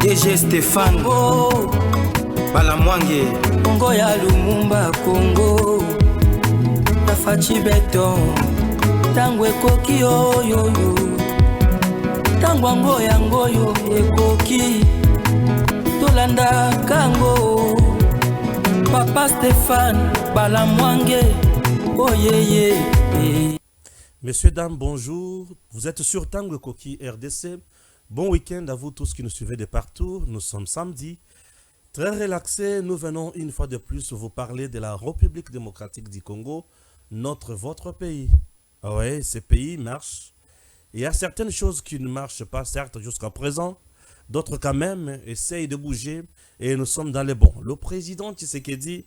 DG Stéphane Congo Balamwange Congo ya Lumumba Congo Tafachi Beton Tango ekoki oyoyo Tango ango yango yo ekoki Tolanda kango Papa Stéphane Balamwange Oh yeah. Messieurs, dames, bonjour. Vous êtes sur Tango Koki RDC. Bon week-end à vous tous qui nous suivez de partout. Nous sommes samedi. Très relaxés, nous venons une fois de plus vous parler de la République démocratique du Congo, votre pays. Ah ouais, ce pays marche. Il y a certaines choses qui ne marchent pas, certes, jusqu'à présent. D'autres, quand même, essayent de bouger et nous sommes dans les bons. Le président Tshisekedi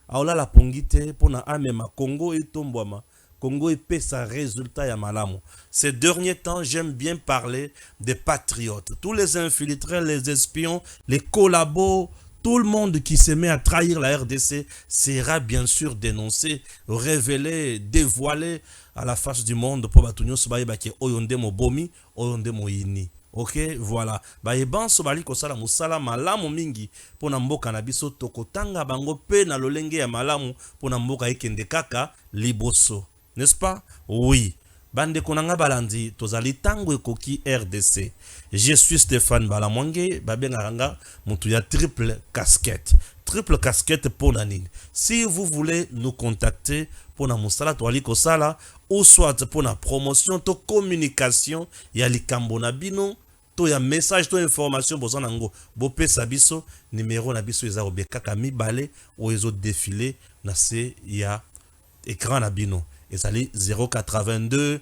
a la pongité pour na amema Congo et Tombouama. Congo et sa résultat ya malamu. Ces derniers temps, j'aime bien parler des patriotes. Tous les infiltrés, les espions, les collabos, tout le monde qui se met à trahir la RDC sera bien sûr dénoncé, révélé, dévoilé à la face du monde pour batunyo sobaye ki oyonde mo bomi, oyonde mo yini. Ok, voilà. Bayeban sobali kosala musala malamu mingi pona mboka na biso tokotanga bango pe na lolenge ya malamu pona mboka ekende kaka liboso. N'est-ce pas? Oui. Bande konanga balandi tozali tango ekoki RDC. Je suis Stéphane Balamwange, babengaranga mutu ya triple casquette. Triple casquette pour nani. Si vous voulez nous contacter pour na musala toali kosala ou soit pour na promotion to communication ya likambo na bino to ya message to information boza nango bopesa biso numéro na biso eza obekaka mibale o ezo défiler na se ya écran na bino. Et ça 082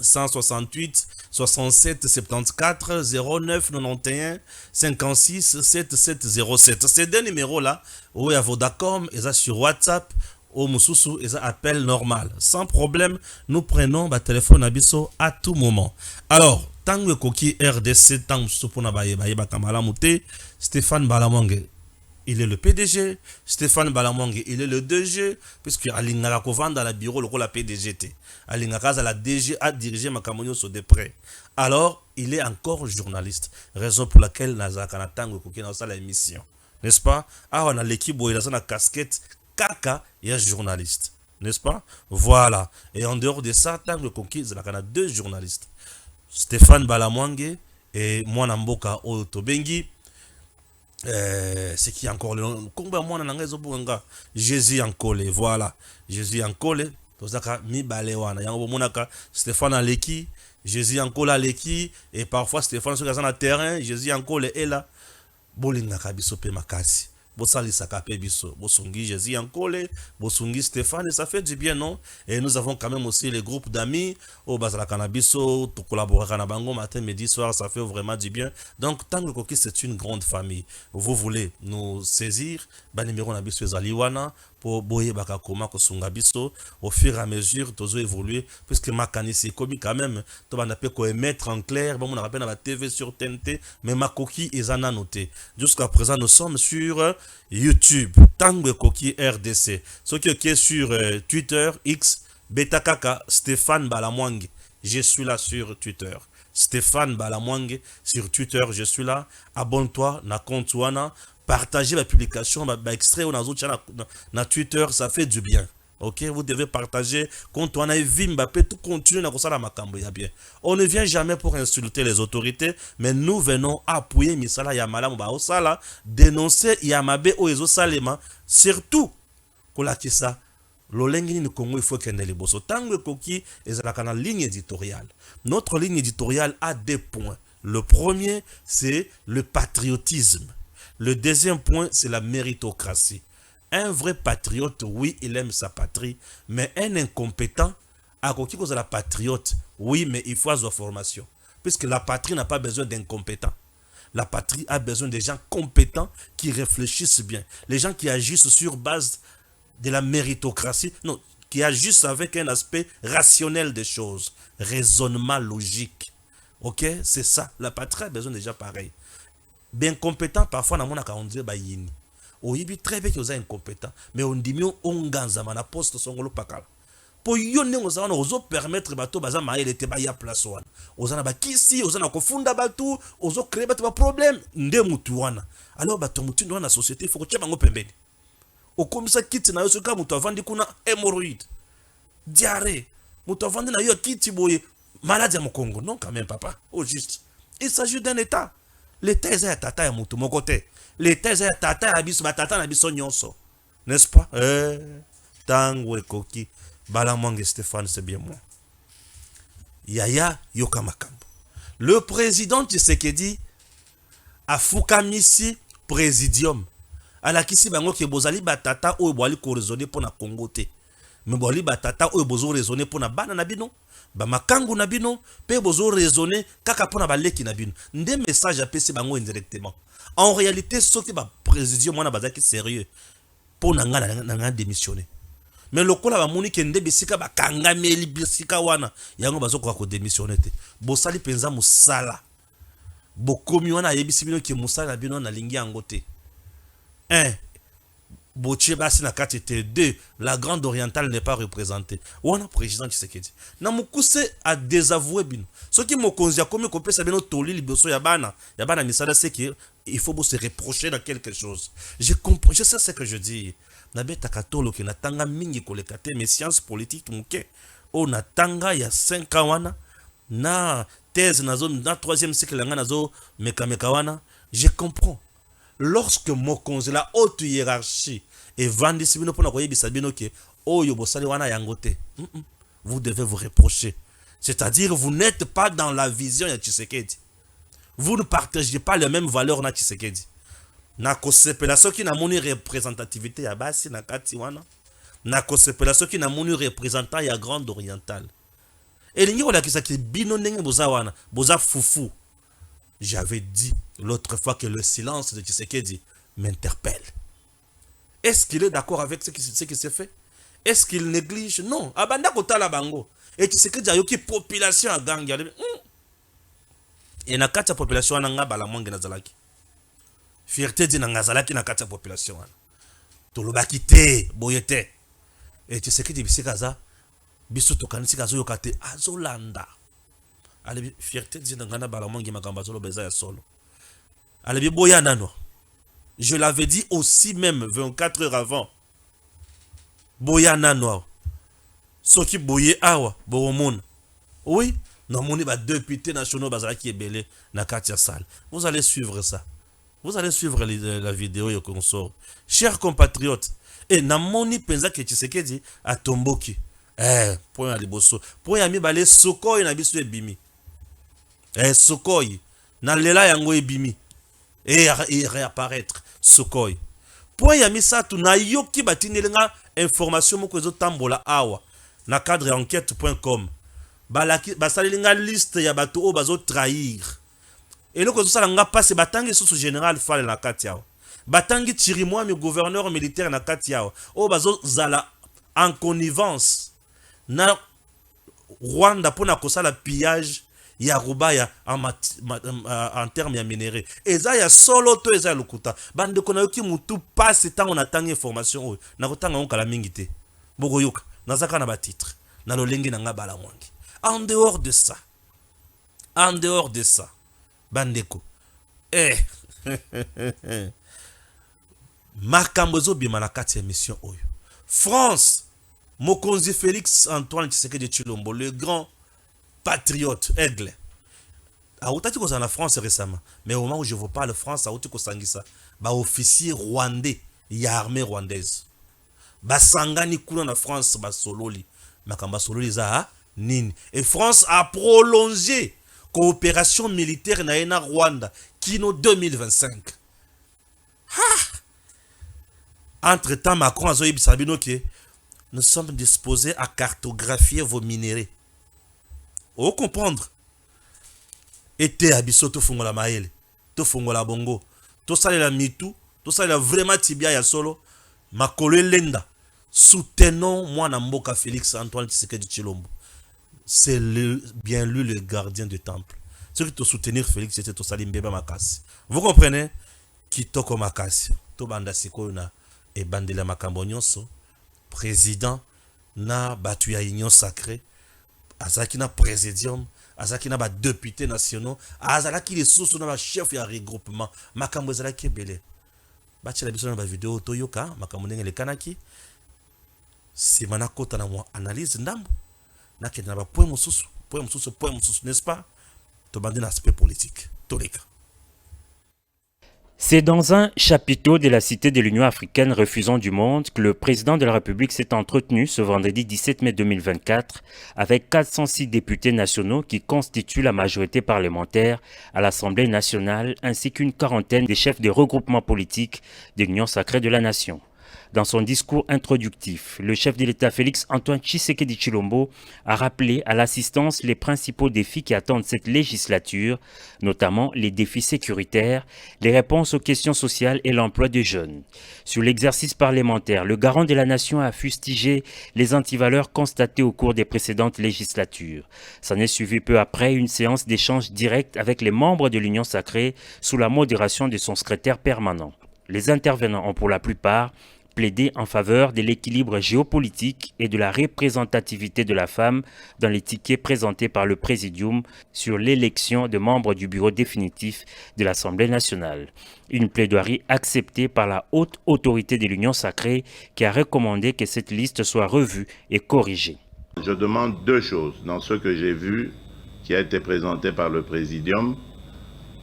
168 67 74 09 91 56 7707. Ces deux numéros là, où il y a Vodacom, et ça sur WhatsApp, au Moussousou, et ça appel normal. Sans problème, nous prenons le téléphone abisso à tout moment. Alors, tango koki RDC, tango soupona baye bakamala mouté, Stéphane Balamwange. Il est le PDG, Stéphane Balamwange, il est le DG, puisque Alingara Kovan dans le bureau, le rôle la PDGT. Alingara la DG a dirigé Makamonio sur des prêts. Alors, il est encore journaliste, raison pour laquelle Nazaka Natango Koki dans la émission. N'est-ce pas? Ah, on a l'équipe où il a la casquette Kaka, il y a journaliste. N'est-ce pas? Voilà. Et en dehors de ça, Tango Koki, il y a deux journalistes. Stéphane Balamwange et moi Namboka Otobengi. C'est qui encore le nom Jésus Ankole, voilà. Jésus Ankole, tozaka mi balewana. Yango monaka Stéphane Aleki, Jésus Ankole Aleki, et parfois Stéphane sur le terrain, Jésus Ankole est là. Bolinga kabiso pe makasi. Bosali sakape biso, Bosungi Jésus Ankole, Bosungi Stéphane, et ça fait du bien, non? Et nous avons quand même aussi les groupes d'amis, au Bazala Canabiso, tout collaborer à Bango, matin, midi, soir, ça fait vraiment du bien. Donc, Tango Koki, c'est une grande famille. Vous voulez nous saisir, numéro Nabiso Zaliwana, pour Boye Bakakoma, Kosunga Biso, au fur et à mesure, tozo évoluer, puisque Makani, c'est commis quand même, tu vas mettre en clair, bon, on a rappelé à la TV sur TNT, mais Makoki est en noté. Jusqu'à présent, nous sommes sur YouTube, Tango Koki RDC. Ce qui est sur Twitter, X, Betakaka, Stéphane Balamwange. Je suis là sur Twitter. Stéphane Balamwange sur Twitter, je suis là. Abonne-toi, na compte wana. Partagez la publication, extrait ou na Twitter, ça fait du bien. Ok, vous devez partager. Quand on a Mbappé, tout continue à ça la bien. On ne vient jamais pour insulter les autorités, mais nous venons appuyer Misala Yamala Mbaosala, dénoncer Yamabe Oezo Salema, surtout pour la Kissa. L'Olengini du Congo, il faut qu'il y ait des bosses. Tango Koki est la ligne éditoriale. Notre ligne éditoriale a des points. Le premier, c'est le patriotisme. Le deuxième point, c'est la méritocratie. Un vrai patriote, oui, il aime sa patrie, mais un incompétent, à quoi cause de la patriote, oui, mais il faut avoir formation. Puisque la patrie n'a pas besoin d'incompétents. La patrie a besoin des gens compétents qui réfléchissent bien. Les gens qui agissent sur base de la méritocratie, non, qui agissent avec un aspect rationnel des choses, raisonnement logique. Ok, c'est ça. La patrie a besoin déjà pareil. Bien compétent, parfois, on dit bayini. On dit très bien que vous êtes incompétent, mais on dit mieux on ganza na poste songolo pakala. po yonne ozana ozo permettre bato baza maele te ba ya place wana ozana ba kisi ozana kofunda batu ozo créer bato ba problème nde mutu wana alors bato mutu ndo na société il faut que bango pembeni okomisa kiti na yo soka mutu avandi kuna hémorroïde diarrhée mutu avandi na yo kiti boye maladie ya mokongo non quand même papa au juste il s'agit d'un état l'état est à tata ya mutu mon côté l'état est à tata ya biso ba tata na biso nyonso n'est-ce pas Tango Koki Balamwange Stéphane, c'est bien moi. Yaya Yoka Makambo. Le président Tshisekedi a Fukamisi Présidium. ala kisi bango ke bozali batata oyo boali ko raisonner pour na Congo te mais boali batata oyo bozo raisonner pour na bana na bino ba makangu na bino pe bozo raisonner kaka pour na baleki na bino nde message apesi bango indirectement en réalité soki ba président mwana bazaki sérieux pour na nga démissionner mais lokola ba moni ke nde bisika ba kangameli bisika wana yango bazoko ko démissionner te bosali penza musala bokomi wana yebisi bino ke musala bino na lingi yango te 1. Boche basi na kati te 2. La grande orientale n'est pas représentée. Wana président Tshisekedi. Na mukuse a désavoué bino. Ce qui mokonzi a komi ko pesa bino toli liboso ya bana misala c'est que il faut se reprocher dans quelque chose. Je comprends, je sais ce que je dis. Na beta katolo ke na tanga mingi kolekate mais science politique muke. O na tanga ya 5 ans wana na thèse na zone na 3e cycle nga nazo meka wana. Je comprends. Lorsque mokonzi la haute hiérarchie et vendisi bino pona koyebisa bino ke oyo bosali wana yangote, vous devez vous reprocher. C'est-à-dire vous n'êtes pas dans la vision de Tshisekedi. Vous ne partagez pas les mêmes valeurs na Tshisekedi. Na kosepela soki na moni représentativité ya basi na kati wana. Na kosepela soki na moni représentant ya grande orientale. Et lingi wala kisaki bino ndenge boza wana, boza fufu. J'avais dit l'autre fois que le silence de Tshisekedi m'interpelle. Est-ce qu'il est d'accord avec ce qui s'est fait? Est-ce qu'il néglige? Non. Abanda kotala bango. Et Tshisekedi a yoki population à gangi. Et na kati population wana nga bala mwange na zalaki. Fierté di na ngazalaki na kati population wana. Tolobaki te, boyete. Et Tshisekedi bisika za biso tokanisi kazo yokate azolanda. Allez, fierté de Ngana Balamongi Makambazolo Bezaya Solo. Allez, Boya Nano. Je l'avais dit aussi même 24 heures avant. Boya Nano. Soki Boye Awa, Boromon. Oui, non, mon député national Bazaki est belé, Nakatia Sal. Vous allez suivre ça. Vous allez suivre la vidéo et qu'on sort. Chers compatriotes, et Namoni Penza Tshisekedi à Tomboki. Point à liboso. Point à mi balé Soko et Nabisu et Bimi. Sokoi na lela yango ebimi et réapparaître Sokoi po ya misatu na yoki batinelenga information moko ezo tambola awa na cadre enquête.com balaki basalinga liste ya bato o bazo trahir et loko zo sala nga passe batangi sous général Fall na kati awa batangi Chirimwa mi gouverneur militaire na kati awa o bazo zala en connivence na Rwanda pona kosala pillage ya rubaya en termes ya minéraux eza ya solo to eza lukuta bande kona yoki mutu passe tango na tanga information oyo na kotanga on kala mingi te boko yoka nazaka na ba titre na lolengi na nga bala mwangi en dehors de ça bandeko makambo zo bima na kati ya mission oyo France mokonzi Félix Antoine Tshisekedi Tshilombo le grand patriote, aigle. A outati ko en France récemment, mais au moment où je vous parle France, a outati ko sangisa, ba officier rwandais, ya armée rwandaise. Ba sangani kuna na France ba sololi, makamba sololi za nini. Et France a prolongé coopération militaire na Rwanda kino 2025. Entre-temps Macron a zo yebisa bino ke nous sommes disposés à cartographier vos minéraux. Au comprendre. Et te abiso to fungola maele, to fungola bongo, to salela mitu, to salela vraiment tibia ya solo, makolo lenda. Soutenons moi na mboka Félix Antoine Tshisekedi Tshilombo. C'est bien lui le gardien du temple. Ceux qui te soutenir Félix c'était to salim beba makasi. Vous comprenez? Kitoko makasi. To banda sikoyo na e bandela makambo nyonso. Président na batu ya union sacrée, azalaki na présidium, azalaki na ba députés nationaux, azalaki lisusu na ba chef ya regroupement, makambo ezalaki ebele. Batila biso na ba vidéo toyoka, makambo ndenge lekanaki. Sima na kota na mwa analyse ndambo, na kende na ba point mosusu, n'est-ce pas? Tobandi na aspect politique. Toleka. C'est dans un chapiteau de la Cité de l'Union africaine refusant du monde que le président de la République s'est entretenu ce vendredi 17 mai 2024 avec 406 députés nationaux qui constituent la majorité parlementaire à l'Assemblée nationale ainsi qu'une quarantaine des chefs des regroupements politiques de l'Union sacrée de la nation. Dans son discours introductif, le chef de l'État Félix Antoine Tshisekedi Tshilombo a rappelé à l'assistance les principaux défis qui attendent cette législature, notamment les défis sécuritaires, les réponses aux questions sociales et l'emploi des jeunes. Sur l'exercice parlementaire, le garant de la nation a fustigé les antivaleurs constatées au cours des précédentes législatures. S'en est suivi peu après une séance d'échange direct avec les membres de l'Union sacrée sous la modération de son secrétaire permanent. Les intervenants ont pour la plupart plaidé en faveur de l'équilibre géopolitique et de la représentativité de la femme dans les tickets présentés par le Présidium sur l'élection de membres du bureau définitif de l'Assemblée nationale. Une plaidoirie acceptée par la haute autorité de l'Union sacrée qui a recommandé que cette liste soit revue et corrigée. Je demande deux choses dans ce que j'ai vu qui a été présenté par le Présidium.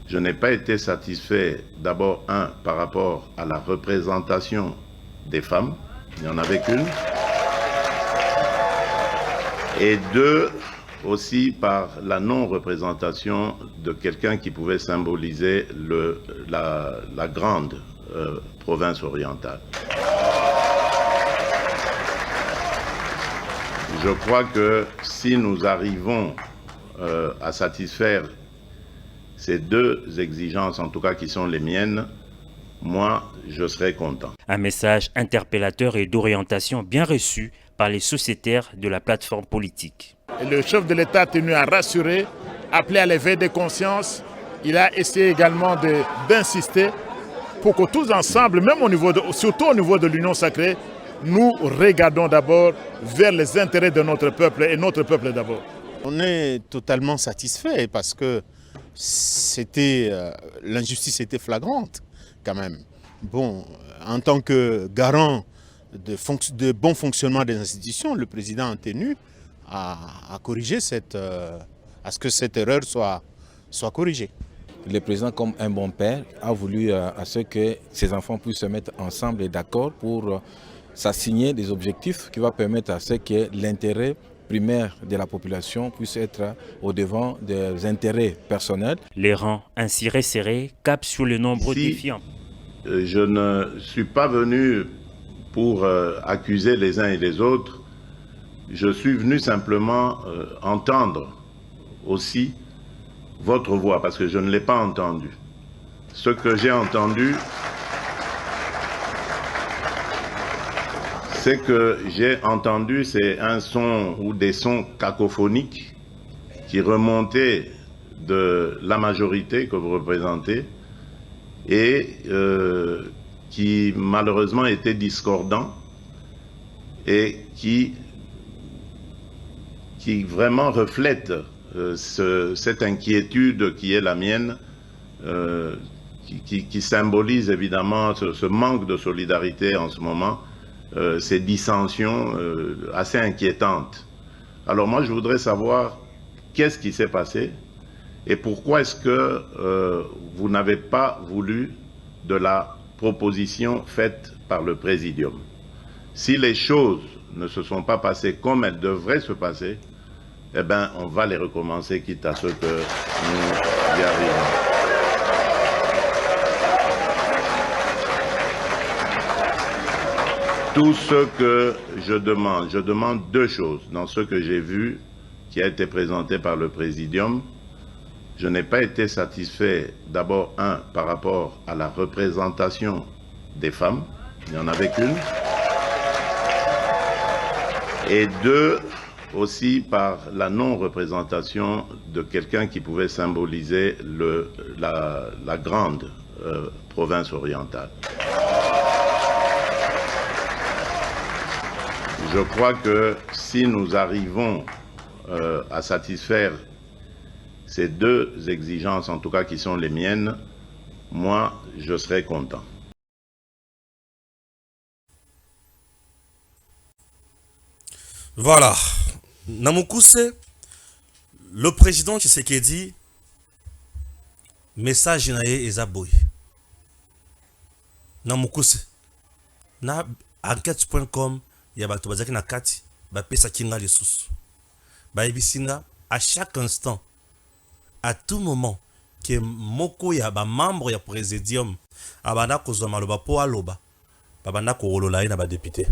Je n'ai pas été satisfait, d'abord, par rapport à la représentation des femmes, il n'y en avait qu'une, et deux, aussi par la non-représentation de quelqu'un qui pouvait symboliser la grande province orientale. Je crois que si nous arrivons à satisfaire ces deux exigences, en tout cas qui sont les miennes, moi, je serai content. Un message interpellateur et d'orientation bien reçu par les sociétaires de la plateforme politique. Le chef de l'État a tenu à rassurer, appeler à l'éveil des consciences. Il a essayé également d'insister pour que tous ensemble, même surtout au niveau de l'Union sacrée, nous regardons d'abord vers les intérêts de notre peuple et notre peuple d'abord. On est totalement satisfait parce que l'injustice était flagrante. Quand même. Bon, en tant que garant de bon fonctionnement des institutions, le président a tenu à corriger à ce que cette erreur soit corrigée. Le président, comme un bon père, a voulu à ce que ses enfants puissent se mettre ensemble et d'accord pour s'assigner des objectifs qui vont permettre à ce que l'intérêt primaire de la population puisse être au devant des intérêts personnels. Les rangs ainsi resserrés capent sur le nombreux défis. Je ne suis pas venu pour accuser les uns et les autres. Je suis venu simplement entendre aussi votre voix, parce que je ne l'ai pas entendu. Ce que j'ai entendu, c'est un son ou des sons cacophoniques qui remontaient de la majorité que vous représentez et qui malheureusement étaient discordants et qui vraiment reflètent cette inquiétude qui est la mienne, qui symbolise évidemment ce manque de solidarité en ce moment, ces dissensions assez inquiétantes. Alors moi je voudrais savoir qu'est-ce qui s'est passé et pourquoi est-ce que vous n'avez pas voulu de la proposition faite par le Présidium. Si les choses ne se sont pas passées comme elles devraient se passer, eh bien on va les recommencer quitte à ce que nous y arrivons. Tout ce que je demande deux choses dans ce que j'ai vu qui a été présenté par le Présidium. Je n'ai pas été satisfait, d'abord, par rapport à la représentation des femmes, il n'y en avait qu'une, et deux, aussi par la non-représentation de quelqu'un qui pouvait symboliser la grande province orientale. je crois que si nous arrivons à satisfaire ces deux exigences, en tout cas qui sont les miennes, moi, je serai content. Voilà. Namukuse, le président Tshisekedi, message nae ezaboy. Namukuse. Na enquête.com, ya bato bazaki na kati, ba pesa kinga les sous. Ba ebisinga, à chaque instant, à tout moment, que moko ya ba membre ya présidium, abanda kozwa maloba po aloba, babanda ko rolola na ba député.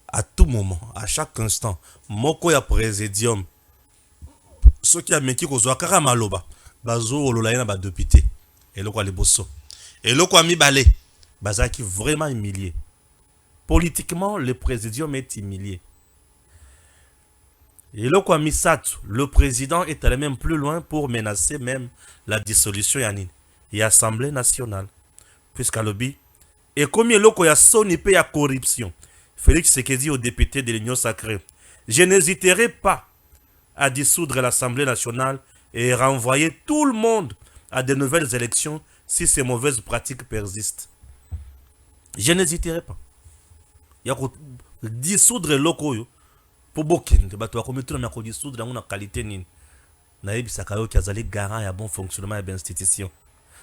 À tout moment, à chaque instant, moko ya présidium, ceux qui a meki kozwa kaka maloba, bazo rolola na ba député. Et le quoi les bosso. Et le quoi mi balé, bazaki vraiment humilié. Politiquement, le présidium est humilié. Et le quoi Misatu, le président est allé même plus loin pour menacer même la dissolution Yanine et l'Assemblée nationale. Puisqu'à l'objet, et comme il y a son épée à corruption, Félix Tshisekedi au député de l'Union sacrée, je n'hésiterai pas à dissoudre l'Assemblée nationale et renvoyer tout le monde à de nouvelles élections si ces mauvaises pratiques persistent. Je n'hésiterai pas. Il y a dissoudre l'Okoyo. Pour bokende bato bakometuna na kodissoudre na qualité nini na ebisaka yo kiazali garant ya bon fonctionnement de l'institution.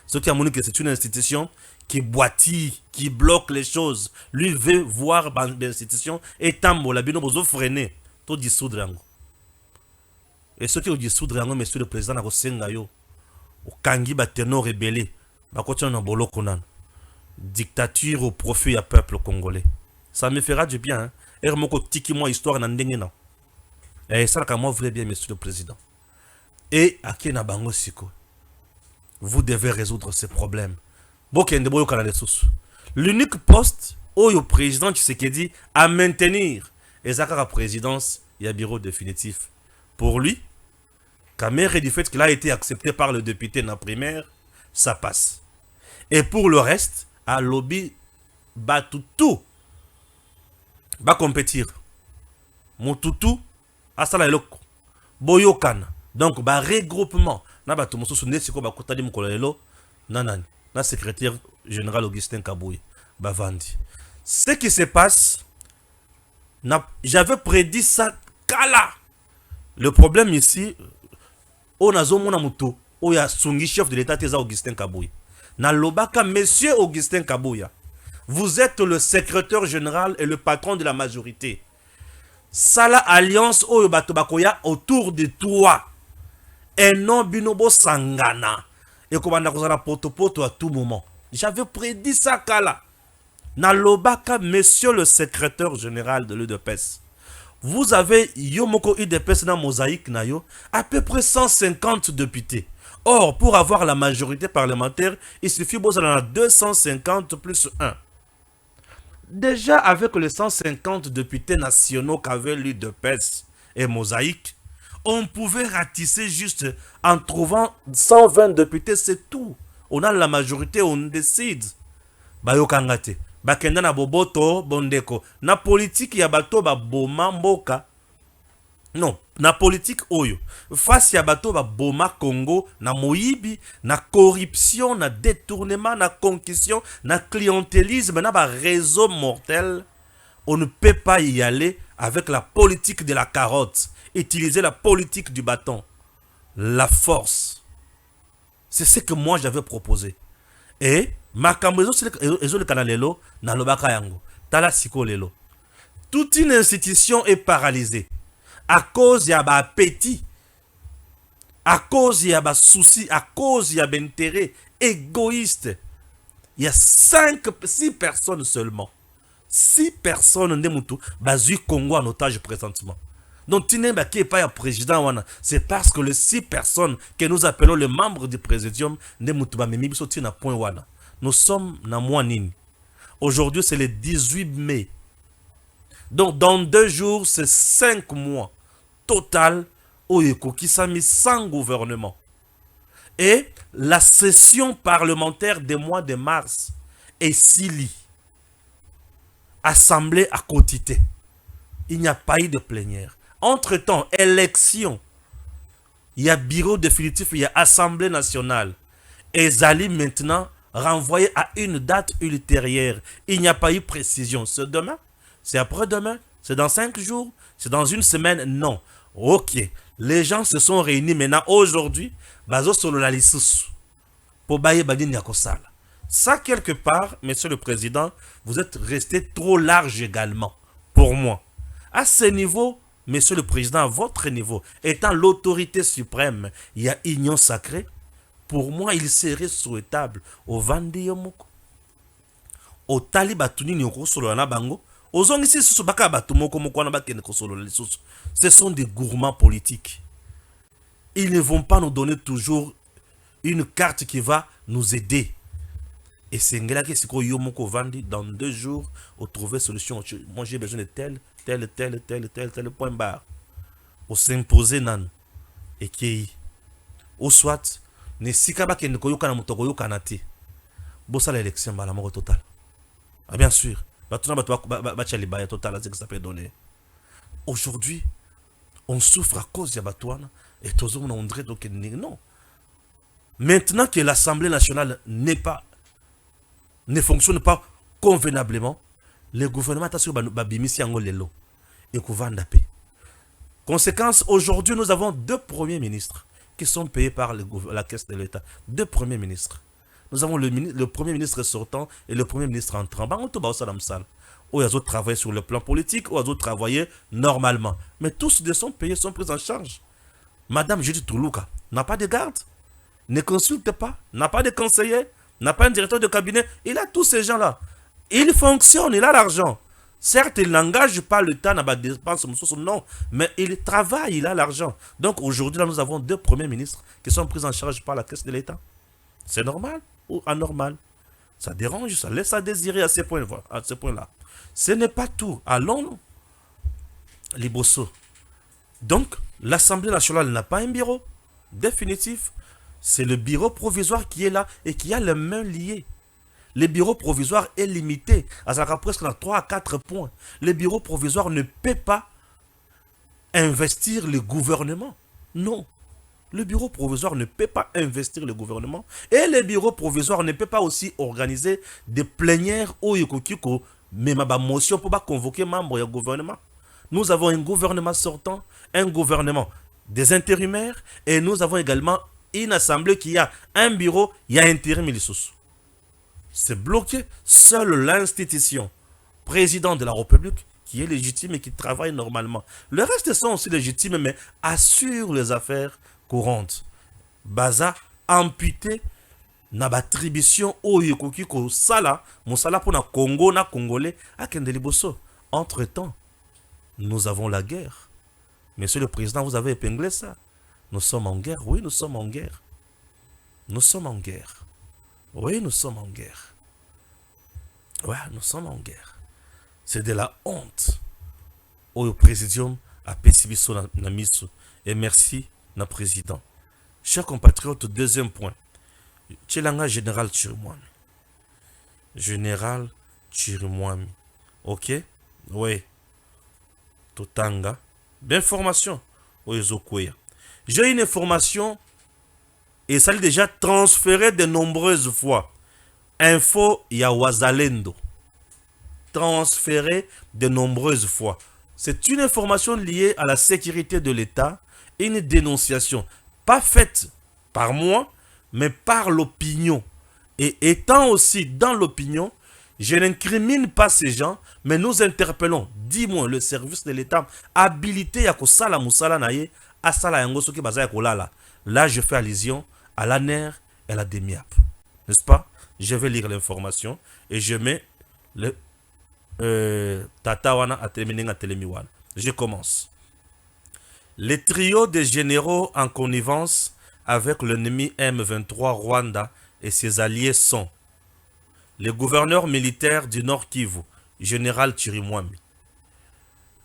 Ce qui a montré que c'est une institution qui boitille, qui bloque les choses. Lui veut voir l'institution et tambo la bino bozo freiner to dissoudre yango. Et ce qui au dissoudre yango monsieur le président na kosenga yo o kangi ba tenor rebellé ba kotina na boloko nan. Dictature au profit du peuple congolais. Ça me fera du bien, hein. Et moko tiki moi histoire na ndenge na. Et ça ka moi voulais bien monsieur le président. Et akena bango siko. Vous devez résoudre ces problèmes. Bokende boyo kana les sous. L'unique poste où le président Tshisekedi à maintenir et zakara présidence et un bureau définitif. Pour lui, Kamere du fait qu'il a été accepté par le député na primaire, ça passe. Et pour le reste, à lobby batutu va compétir. Motutu, asala eloko. Boyokana. Donc, ba regroupement. Na ba tumoso sunde siko ba kotali mukolelo. Nanani. Na secrétaire général Augustin Kabouye. Ba vandi. Ce qui se passe, j'avais prédit ça kala. Le problème ici, on a zomona muto. O ya sungi chef de l'état teza Augustin Kabouye. Na lobaka monsieur Augustin Kabouye. Vous êtes le secrétaire général et le patron de la majorité. Sala alliance oyo bato bakoya autour de toi. Et non binobo sangana. Et komanda kozala poto à tout moment. J'avais prédit ça kala. Na lobaka monsieur le secrétaire général de l'UDPS. Vous avez yomoko UDPS na mosaïque na yo à peu près 150 députés. Or, pour avoir la majorité parlementaire, il suffit de 250 plus 1. Déjà, avec les 150 députés nationaux qu'avait l'UDPS et Mosaïque, on pouvait ratisser juste en trouvant 120 députés, c'est tout. On a la majorité, on décide. Bayo kangate. Bakenda na boboto, bondeko. Na politique ya bato ba boma mboka. Non, na politique oyo. Face ya bato ba boma Congo, na moyibi, na corruption, na détournement, na concussion, na clientélisme, na ba réseau mortel, on ne peut pas y aller avec la politique de la carotte. Utiliser la politique du bâton. La force. C'est ce que moi j'avais proposé. Et, makambo ezo le kanalelo, na lobaka yango. Tala siko lelo. Toute une institution est paralysée. À cause y a ba appétit, à cause y a ba souci, à cause y a d'intérêt égoïste. Il y a 6 personnes seulement. 6 personnes de Moutou, basu Congo en otage présentement. Donc, Tinemba qui est pas un président, c'est parce que les 6 personnes que nous appelons les membres du présidium de Moutou, nous sommes dans mois nini. Aujourd'hui, c'est le 18 mai. Donc, dans 2 jours, c'est 5 mois. Total, Oyeko qui s'est mis sans gouvernement. Et la session parlementaire des mois de mars est sili. assemblée à quotité. Il n'y a pas eu de plénière. Entre-temps, élection. Il y a bureau définitif, il y a assemblée nationale. Et Zali maintenant renvoyé à une date ultérieure. Il n'y a pas eu précision. C'est demain? C'est après-demain? C'est dans 5 jours? C'est dans une semaine? Non. Ok. Les gens se sont réunis maintenant aujourd'hui. Bazo solo la lisusu. Pour bailler badini yakosala. Ça, quelque part, monsieur le président, vous êtes resté trop large également. Pour moi. À ce niveau, monsieur le président, à votre niveau, étant l'autorité suprême, il y a union sacrée. Pour moi, il serait souhaitable au Vandi Yomoko, au Tali Batuni Nyoko Solo na Bango, aux Ongisi Susubaka Batumoko Moko na Bakeneko Solo Lisusu. Ce sont des gourmands politiques. Ils ne vont pas nous donner toujours une carte qui va nous aider. Et c'est Ngela qui est Yomoko Vandi dans 2 jours, au trouver solution. Moi, j'ai besoin de tel point barre. Au s'imposer nan. Et qui ou soit ne sikaba ke nkoyoka na mutoko yoka na te. Bossa l'élection ba la mort totale. Ah bien sûr, batuna ba chaliba total c'est que ça peut donner. Aujourd'hui, on souffre à cause de Batouana et tous on André donc non. Maintenant que l'Assemblée nationale ne fonctionne pas convenablement, le gouvernement a sur babimisi angolelo et kouvanda pe. Conséquence, aujourd'hui nous avons 2 premiers ministres qui sont payés par la caisse de l'État. 2 premiers ministres. Nous avons le premier ministre sortant et le premier ministre entrant. Où ils ont travaillé sur le plan politique, où ils ont travaillé normalement. Mais tous de sont payés, sont pris en charge. Madame Judith Toulouka n'a pas de garde, ne consulte pas, n'a pas de conseiller, n'a pas un directeur de cabinet. Il a tous ces gens-là. Il fonctionne, il a l'argent. Certes, il n'engage pas le temps dans la dépense, non, mais il travaille, il a l'argent. Donc aujourd'hui, là, nous avons 2 premiers ministres qui sont pris en charge par la caisse de l'État. C'est normal ou anormal? Ça dérange, ça laisse à désirer à ce point-là. Ce n'est pas tout. Allons, Liboso. Donc, l'Assemblée nationale n'a pas un bureau définitif. C'est le bureau provisoire qui est là et qui a les mains liées. Le bureau provisoire est limité à ça presque dans 3 à 4 points. Le bureau provisoire ne peut pas investir le gouvernement. Non. Le bureau provisoire ne peut pas investir le gouvernement. Et le bureau provisoire ne peut pas aussi organiser des plénières au Yokokiko, mais ma motion pour pas convoquer membres du gouvernement. Nous avons un gouvernement sortant, un gouvernement des intérimaires, et nous avons également une assemblée qui a un bureau, il y a intérim Milissus. C'est bloqué. Seule l'institution, président de la République, qui est légitime et qui travaille normalement. Le reste sont aussi légitimes, mais assurent les affaires courantes. Baza, amputé, na battribution au yokoki ko sala, mosala pour na Congo, na Congolais, à Kendeliboso. Entre-temps, nous avons la guerre. Monsieur le Président, vous avez épinglé ça. Nous sommes en guerre. Oui, nous sommes en guerre. Nous sommes en guerre. Oui, nous sommes en guerre. Ouais, nous sommes en guerre. C'est de la honte. Au présidium à Pessibiso Namiso. Et merci, na président. Chers compatriotes, 2e point. Tchelanga Général Chirimwami. Général Chirimwami. Ok? Oui. Totanga. D'information. Oezokwea. J'ai une information. Et ça l'est déjà transféré de nombreuses fois. Info Yawazalendo. Transféré de nombreuses fois. C'est une information liée à la sécurité de l'État. Une dénonciation. Pas faite par moi, mais par l'opinion. Et étant aussi dans l'opinion, je n'incrimine pas ces gens, mais nous interpellons, dis-moi, le service de l'État habilité à Kosala Moussala Naye, à Sala Yangoso qui bazaya Kolala. Là, je fais allusion à l'ANER et à la DEMIAP. N'est-ce pas? Je vais lire l'information et je mets le Tatawana à Telemiwana. Je commence. Les trios des généraux en connivence avec l'ennemi M23 Rwanda et ses alliés sont le gouverneur militaire du Nord Kivu, général Chirimwami,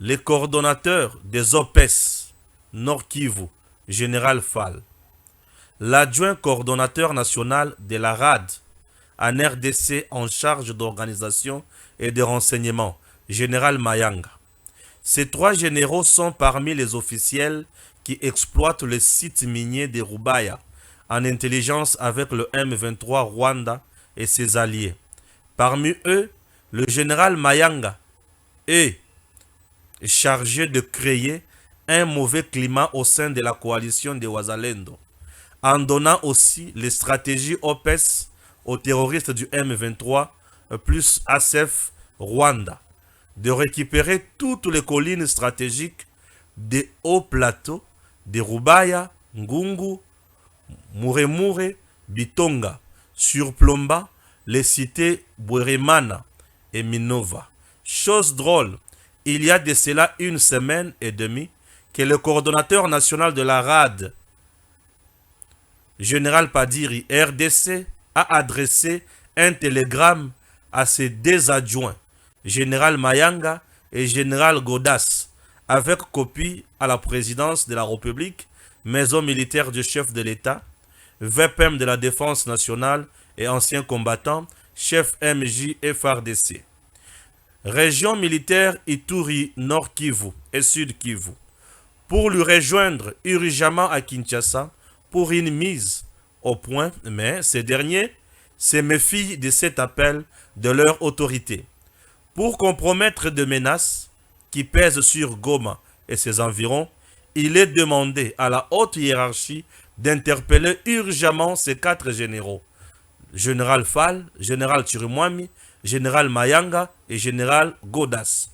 les coordonnateurs des OPES Nord Kivu, général Fall, l'adjoint coordonnateur national de la RAD en RDC en charge d'organisation et de renseignement, général Mayanga. Ces 3 généraux sont parmi les officiels qui exploitent le site minier de Rubaya en intelligence avec le M23 Rwanda et ses alliés. Parmi eux, le général Mayanga est chargé de créer un mauvais climat au sein de la coalition des Wazalendo, en donnant aussi les stratégies OPES aux terroristes du M23 plus ASF Rwanda de récupérer toutes les collines stratégiques des hauts plateaux de Rubaya, Ngungu, Muremure, Bitonga, surplombant les cités Bweremana et Minova. Chose drôle, il y a de cela 1 semaine et demie que le coordonnateur national de la RAD, Général Padiri, RDC, a adressé un télégramme à ses 2 adjoints, Général Mayanga et Général Godas, avec copie à la présidence de la République, maison militaire du chef de l'État, VPM de la Défense nationale et ancien combattant, chef MJ FRDC. Région militaire Ituri, Nord Kivu et Sud Kivu, pour lui rejoindre urgemment à Kinshasa pour une mise au point, mais ces derniers se méfient de cet appel de leur autorité. Pour compromettre de menaces qui pèsent sur Goma et ses environs, il est demandé à la haute hiérarchie d'interpeller urgemment ces 4 généraux. Général Fall, Général Chirimwami, Général Mayanga et Général Godas.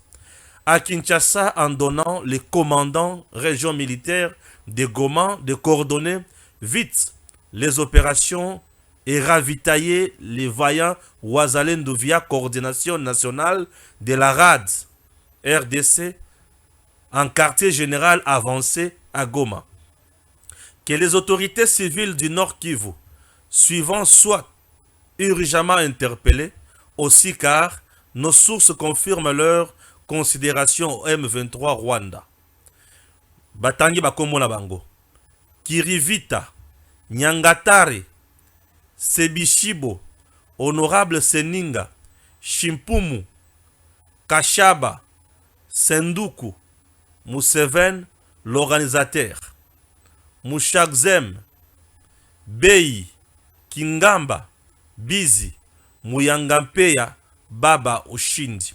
À Kinshasa, en donnant les commandants région militaire de Goma de coordonner vite les opérations et ravitailler les vaillants Wazalendo via coordination nationale de la RAD RDC en quartier général avancé à Goma. Que les autorités civiles du Nord Kivu suivant soient urgemment interpellées, aussi car nos sources confirment leur considération au M23 Rwanda. Batangi bakomona bango. Kirivita, Nyangatare, Sebishibo, Honorable Seninga, Shimpumu, Kashaba, Senduku, Museven, l'organisateur, Mushagzem, Bei, Kingamba, Bizi, Muyangampeya, Baba Ushindi.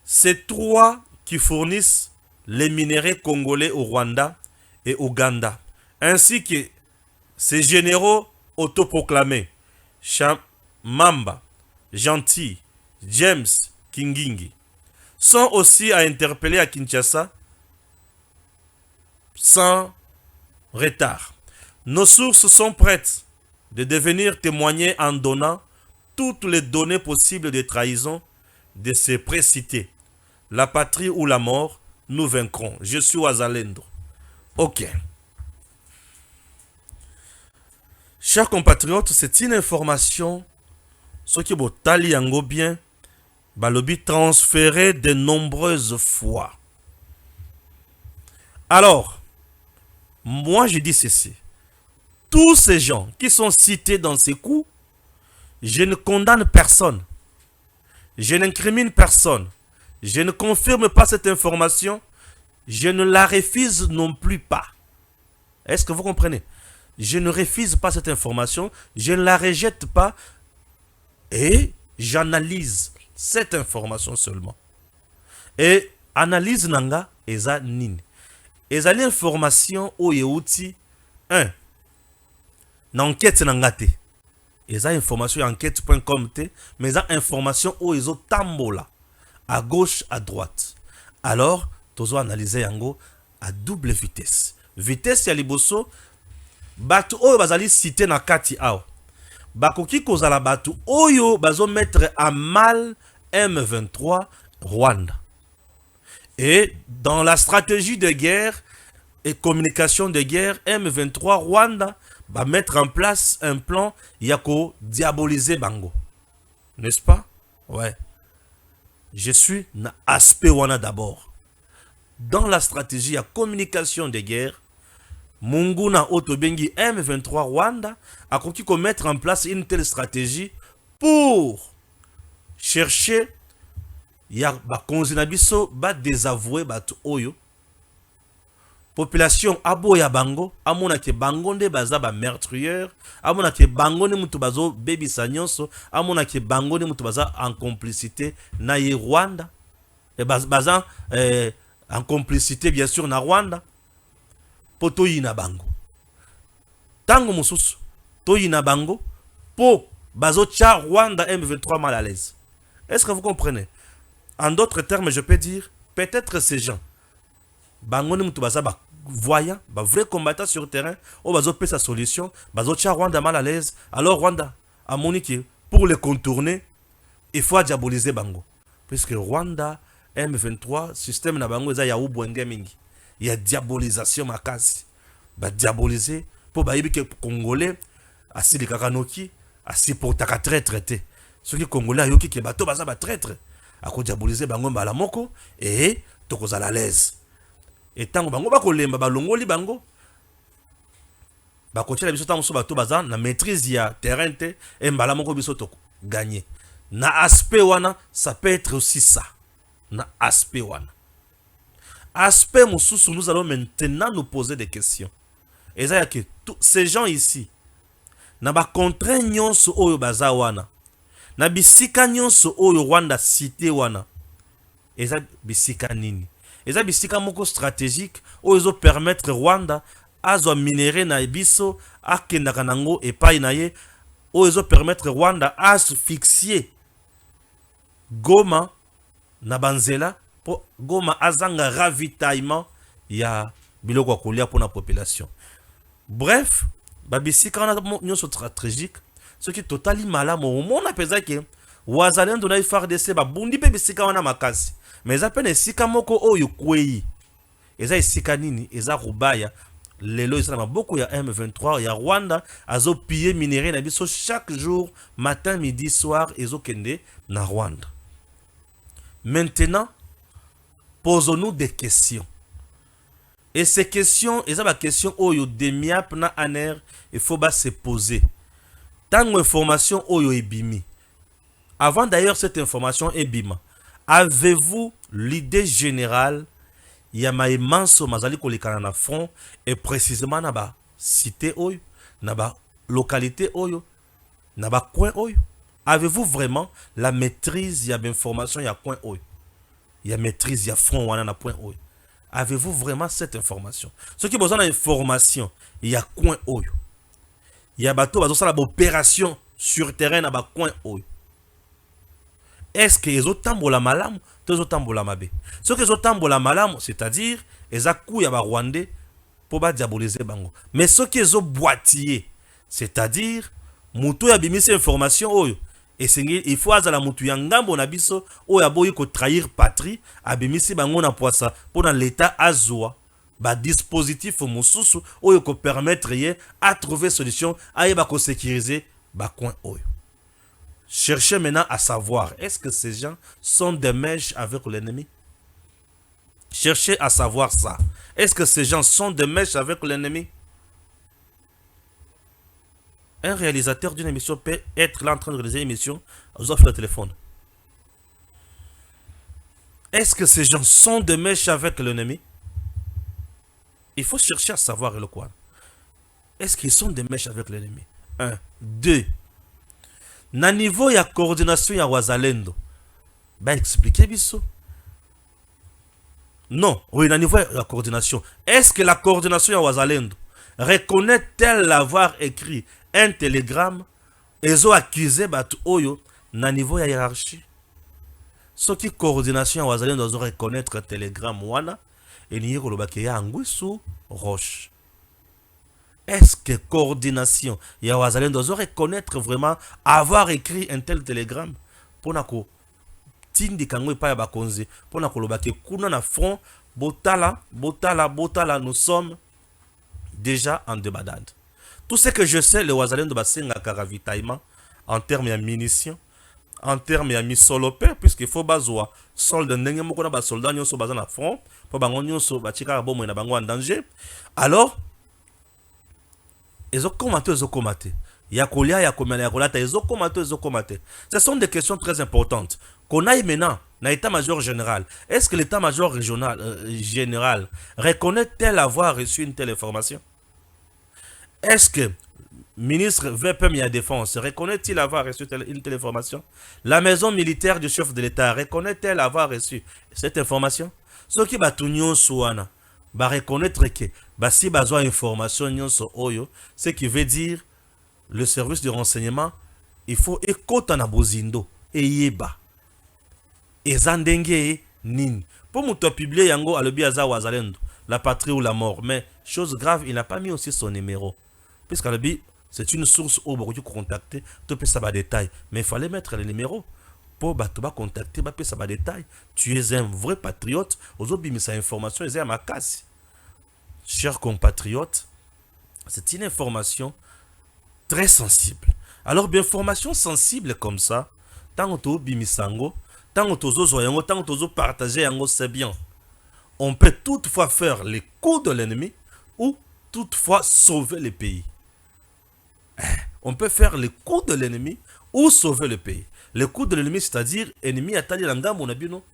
Ces 3 qui fournissent les minéraux congolais au Rwanda et au Ouganda, ainsi que ces généraux autoproclamés, Mamba, Gentil, James Kingingi, sont aussi à interpeller à Kinshasa sans retard. Nos sources sont prêtes de devenir témoigner en donnant toutes les données possibles de trahison de ces précités. La patrie ou la mort, nous vaincrons. Je suis Wazalendo. Ok. Chers compatriotes, c'est une information, ce qui est tali yango bien, balobi transféré de nombreuses fois. Alors, moi je dis ceci. Tous ces gens qui sont cités dans ces coups, je ne condamne personne. Je n'incrimine personne. Je ne confirme pas cette information. Je ne la refuse non plus pas. Est-ce que vous comprenez? Je ne refuse pas cette information. Je ne la rejette pas. Et j'analyse cette information seulement. Et analyse nanga eza nini. Eza l'information o yeuti 1. Na enquête nanga te. Eza information enquête.com te, mais eza information o ezo tambola à gauche à droite. Alors, tozo analyser yango à double vitesse. Vitesse ya liboso batu oyo bazali cité na kati awa. Bakoki kozala batu oyo bazo mettre à mal M23 Rwanda. Et dans la stratégie de guerre et communication de guerre, M23 Rwanda va mettre en place un plan yako diaboliser bango. N'est-ce pas? Ouais. Je suis na aspect wana d'abord. Dans la stratégie à communication de guerre, Munguna Otobengi M23 Rwanda a conquis qu'on mettre en place une telle stratégie pour chercher ya bakonzi na biso ba désavouer bato oyo population aboya bango amona ke bango nde baza ba meurtrier amona ke bango nde mutu bazo bebisa nyonso amona ke bango nde mutu baza en complicité na ye Rwanda et baza en complicité bien sûr na Rwanda po toyina bango tango mosusu toyina bango po bazo tia Rwanda M23 mal à l'aise. Est-ce que vous comprenez? En d'autres termes, je peux dire, peut-être ces gens, bango ni mutu baza ba voyant, ba vrai combattant sur terrain, o bazo pe sa solution, bazo tia Rwanda mal à l'aise. Alors Rwanda a moniqué pour le contourner, il faut diaboliser bango. Puisque Rwanda M23 système na bango eza ya ubwenge mingi. Il y a diabolisation makasi. Ba diaboliser pour ba yebike congolais asili kakanoki asi portaka traître. Ceux qui congolais ayoki ke bato baza ba traître. Ako diaboliser bango mbala moko et tokoza la l'aise. Et tango bango bakolemba balongoli bango bakotia biso tango so bato baza na maîtrise ya terrain te et mbala moko biso toko gagner. Na aspect wana ça peut être aussi ça. Na aspect wana. Aspect mosusu nous allons maintenant nous poser des questions. Et ça que ces gens ici na ba contraint nyonso oyo baza wana. Na bisika nyonso oyo Rwanda cité wana. Eza bisika nini? Eza bisika moko stratégique oyo zo permettre Rwanda azwa minéré na biso akendaka nango epai na ye oyo zo permettre Rwanda asphyxier Goma na banzela po Goma azanga ravitaillement ya biloko ya kolia pour la population. Bref, babisika wana nyonso stratégique ce qui totali malamu omona peza ke wazalendo na FARDC babundi pe bisika wana makasi mais eza pene esika moko oyo kwei eza esika nini eza Rubaya lelo eza na maboko ya M23 ya Rwanda azo piller minéré na biso chaque jour matin midi soir ezo kende na Rwanda. Maintenant posons-nous des questions. Et ces questions, eza ba question oyo demiap na aner il faut ba se poser. Tant information oyo ebimi. Avant d'ailleurs cette information ebima, avez-vous l'idée générale ya maemanso mazali kolekana na front et précisément na ba cité oyo, na ba localité oyo, na ba coin oyo? Avez-vous vraiment la maîtrise ya information ya coin oyo? Ya maîtrise ya front wana na point oyo? Avez-vous vraiment cette information? Ce qui besoin d'information, il y a coin oyo. Il y a bateau bazo sala opération sur terrain na ba coin oyo. Est-ce que les autres tambola malamu, les autres tambola mabe? Ce que les autres tambola malamu, c'est-à-dire les akou ya ba Rwandais pour ba diaboliser bango. Mais ce qui les autres boîtiers, c'est-à-dire mutu ya bimisi information oyo. Et il faut azala mutu ya ngambo na biso oyo aboyi ko trahir patrie abimisi bango na poisa pour dans l'état azwa ba dispositif mosusu oyo ko permettre ye à trouver solution ayeba ko sécuriser ba coin oyo. Cherchez maintenant à savoir est-ce que ces gens sont des mèches avec l'ennemi? Cherchez à savoir ça. Est-ce que ces gens sont des mèches avec l'ennemi? Un réalisateur d'une émission peut être là en train de réaliser une émission, vous offre le téléphone. Est-ce que ces gens sont de mèches avec l'ennemi? Il faut chercher à savoir le quoi. Est-ce qu'ils sont de mèches avec l'ennemi? 1. 2. Na niveau ya coordination ya wazalendo. Bah expliquez biso. Non, oui, na niveau ya coordination. Est-ce que la coordination ya wazalendo reconnaît-elle l'avoir écrit un télégramme et ont accusé batu oyo na niveau ya hiérarchie? Ce qui coordination wazalendo doit reconnaître un télégramme wana et ni kolobake ya ngwisu roche. Est-ce que coordination ya wazalendo doit reconnaître vraiment avoir écrit un tel télégramme pour nako tindi kangwe pa ya bakonzi pour nako lobake kuna na front botala nous sommes déjà en débandade. Tout ce que je sais, le wazalendo basenga ravitaillement en termes de munitions, en termes de misolopé, puisqu'il faut bazoa solde ndenge moko na ba soldat nyonso baza na front, po bango nyonso ba chika bomo na bango en danger. Alors, ezo komate. Ya kolia ya komela ya kolata ezo komate. Ce sont des questions très importantes. Qu'on aille maintenant dans l'état-major général, est-ce que l'état-major régional général reconnaît-elle avoir reçu une telle information? Est-ce que ministre VPM et la Défense reconnaît-il avoir reçu une telle information? La maison militaire du chef de l'État reconnaît-elle avoir reçu cette information? Ce qui va tout souana, va reconnaître que si besoin information nyonso oyo, ce qui veut dire le service de renseignement, il faut écouter na bozindo et yeba. Et zandenge nini. Pour nous publier yango alobi aza wazalendo, la patrie ou la mort. Mais chose grave, il n'a pas mis aussi son numéro. Puisqu'alobi c'est une source où vous pouvez contacter, tu peux savoir des détails. Mais il fallait mettre le numéro pour contacter, tu peux savoir des détails. Tu es un vrai patriote, aux autres mis sa information, ils à ma casse. Chers compatriotes, c'est une information très sensible. Alors, bien, information sensible comme ça, tant que tu bimisango, tant que tu zoyango, tant que tu partager yango, c'est bien. On peut toutefois faire les coups de l'ennemi ou toutefois sauver le pays. On peut faire les coups de l'ennemi ou sauver le pays. Les coups de l'ennemi, c'est-à-dire ennemi atali langa monabino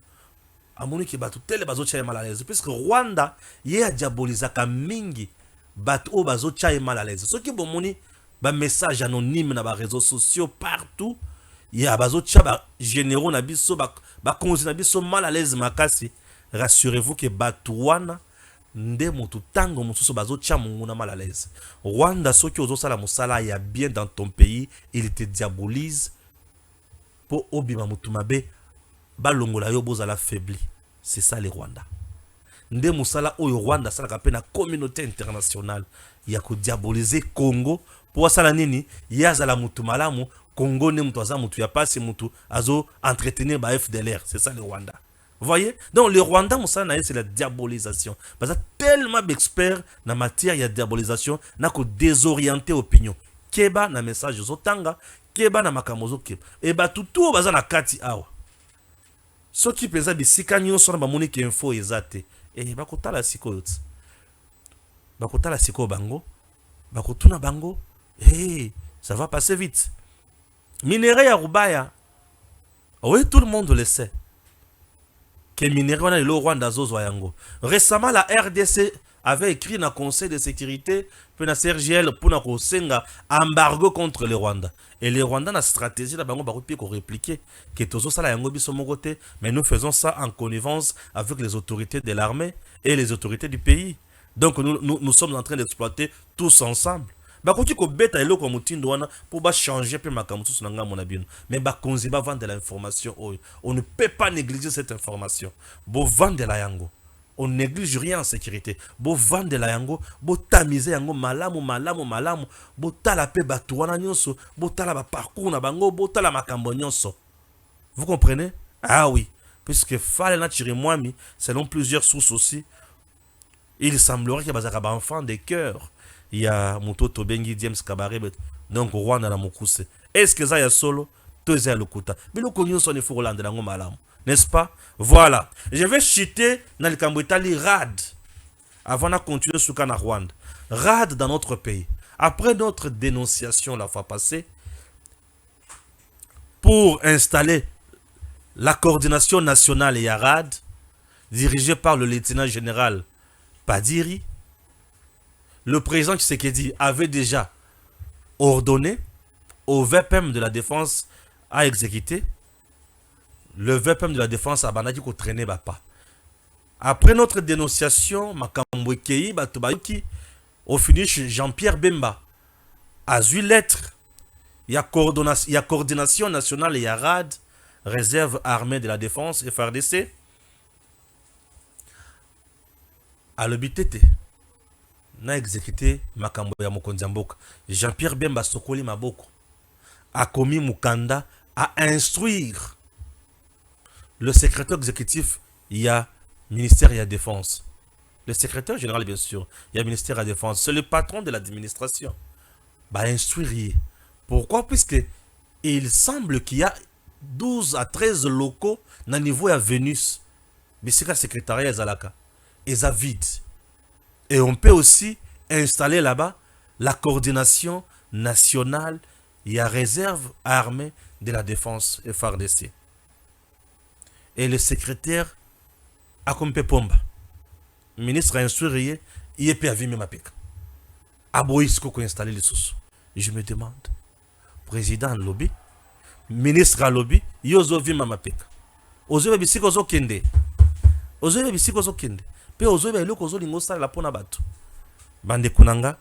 amoni ki batu tele bazo chaye mal à l'aise puisque Rwanda ye a diabolisaka mingi batu o bazo chaye mal à l'aise. Ce qui bomoni ba message anonyme na ba réseaux sociaux partout ya bazo cha ba généraux na biso ba konzi na biso mal à l'aise makasi. Rassurez-vous que batu wana nde mutu tango mususu bazo tia munguna mal à l'aise. Rwanda soki ozo sala musala ya bien dans ton pays, il te diabolise pour obima mutu mabe balongola yo bozala faibli. C'est ça les Rwanda. Nde musala oyo Rwanda sala kapena na communauté internationale ya ko diaboliser Congo pour sala nini yazala mutu malamu Congo ne mutu aza mutu ya pasi mutu azo entretenir ba FDLR. C'est ça les Rwanda. Vous voyez? Donc le Rwanda, c'est la diabolisation. Parce que tellement d'experts dans la matière de diabolisation, n'a que désorienter l'opinion. Keba na message zotanga, keba na makamozo keba. Et bah tout baza na kati awa. Ce qui pesa bisika nyonso na bamoni ke info ezate. Et bakota la siko yot. Bakota la siko bango. Bakotuna bango. Hey, ça va passer vite. Minerai ya Rubaya. Oui, tout le monde le sait. Récemment, la RDC avait écrit dans le Conseil de sécurité pour la CRGL pour un embargo contre les Rwandais. Et les Rwandais, la stratégie, la bango répliquer que tout ça, mais nous faisons ça en connivence avec les autorités de l'armée et les autorités du pays. Donc nous sommes en train d'exploiter tous ensemble. Bakoki ko beta eloko mutindo wana pour ba changer pe makamutsu sunanga monabino mais ba konzi ba vendre l'information. On ne peut pas négliger cette information. Bo vendre la yango, on néglige rien en sécurité. Bo vendre la yango, bo tamiser yango malamu bo tala pe batu wana nyonso, bo tala ba parcours na bango, bo tala makambo nyonso. Vous comprenez? Ah oui, puisque fallait na tirer mwami selon plusieurs sources aussi. Il semblerait qu'il y a des enfants de cœur. Il y a Mutoto Bengi James Kabarebe, donc Rwanda na Mukuse. Est-ce que ça y a solo? Tous à l'okuta. Mais le connu son effort Hollande dans malam. N'est-ce pas? Voilà. Je vais citer dans le Cambouitali RAD. Avant de continuer sur Kana Rwanda. RAD dans notre pays. Après notre dénonciation la fois passée, pour installer la coordination nationale et RAD, dirigée par le lieutenant général Padiri, le président Tshisekedi avait déjà ordonné au VPM de la défense à exécuter. Le VPM de la défense a bandaki ko traîner pas. Après notre dénonciation, Makambo Kei Batubayuki, au finish Jean-Pierre Bemba a eu lettre. Il y a coordination nationale et il y a RAD, réserve armée de la défense, FRDC. À l'obitete. Na exécuté makambo ya mokonzi mboka. Jean-Pierre Bemba Sokoli Maboko a commis Mukanda à instruire le secrétaire exécutif. Il y a ministère de la Défense. Le secrétaire général, bien sûr, il y a ministère de la Défense. C'est le patron de l'administration. Bah, instruire. Pourquoi? Puisque il semble qu'il y a 12 à 13 locaux dans le niveau à Vénus. Mais c'est le secrétariat Zalaka. Et ça vide. Et on peut aussi installer là-bas la coordination nationale et la réserve armée de la défense FRDC. et le secrétaire a comme Pomba. Ministre a instruit, il est à vivre ma pique. Aboïsko ko installé les sous. Je me demande, président lobby, ministre à lobby, yozo vivre ma pique. Ozo bisiko zo kende. Ozo bisiko zo kende. Pe ozo ba eloko zo lingo sala la pona batu. Bande kunanga.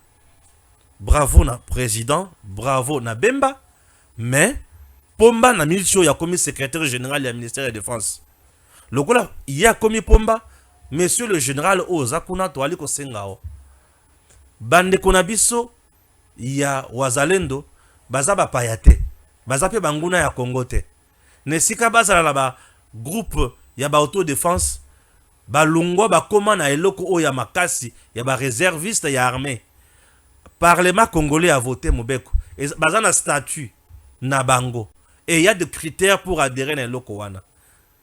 Bravo na président, bravo na Bemba, mais Pomba na militio ya commis secrétaire général du ministère de la Défense. Le là, il y a commis Pomba, monsieur le général Ozakuna to aliko sengao. Bande konabiso, il y a Wazalendo, bazaba payate, bazape banguna ya Kongote. Nesika bazala la ba groupe ya ba autodéfense, ba lungwa ba koma na eloko o ya makasi, ya ba réserviste ya armée. Parlement congolais a voté Mobeko. Et bazana statut na bango. Et il y a des critères pour adhérer à l'Okowana.